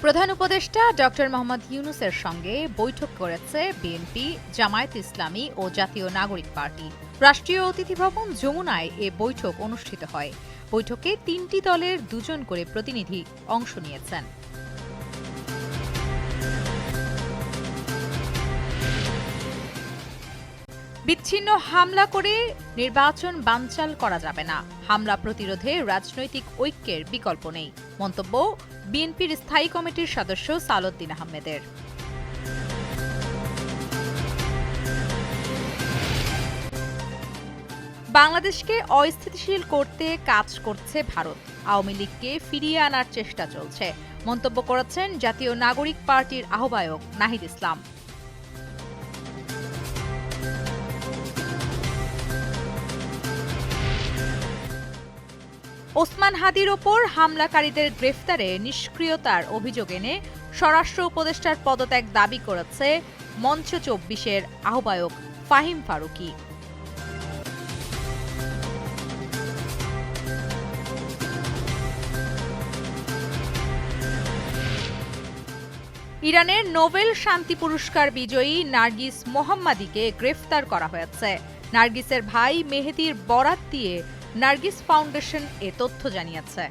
প্রধান উপদেষ্টা ডক্টর মোহাম্মদ ইউনূসের সঙ্গে বৈঠক করেছে বিএনপি, জামায়াত ইসলামী ও জাতীয় নাগরিক পার্টি। রাষ্ট্রীয় অতিথি ভবন যমুনায় এ বৈঠক অনুষ্ঠিত হয়। বৈঠকে ৩টি দলের ২ জন করে প্রতিনিধি অংশ নিয়েছেন। বিচ্ছিন্ন হামলা করে নির্বাচন বানচাল করা যাবে না। হামলা প্রতিরোধে রাজনৈতিক ঐক্যের বিকল্প নেই। মন্তব্য বিএনপির স্থায়ী কমিটির সদস্য সালাউদ্দিন আহমেদের। বাংলাদেশকে অস্থিতিশীল করতে কাজ করছে ভারত। আওয়ামী লীগকে ফিরিয়ে আনার চেষ্টা চলছে, মন্তব্য করেছেন জাতীয় নাগরিক পার্টির আহ্বায়ক নাহিদ ইসলাম। ওসমান হাদির ওপর হামলাকারীদের গ্রেফতারে নিষ্ক্রিয়তার অভিযোগ এনে স্বরাষ্ট্র উপদেষ্টার পদত্যাগ দাবি করেছে মঞ্চ ২৪-এর আহ্বায়ক ফাহিম ফারুকী। ইরানের নোবেল শান্তি পুরস্কার বিজয়ী নার্গিস মোহাম্মদীকে গ্রেফতার করা হয়েছে। নার্গিসের ভাই মেহেদীর বরাত দিয়ে নার্গিস ফাউন্ডেশন এ তথ্য জানিয়েছে।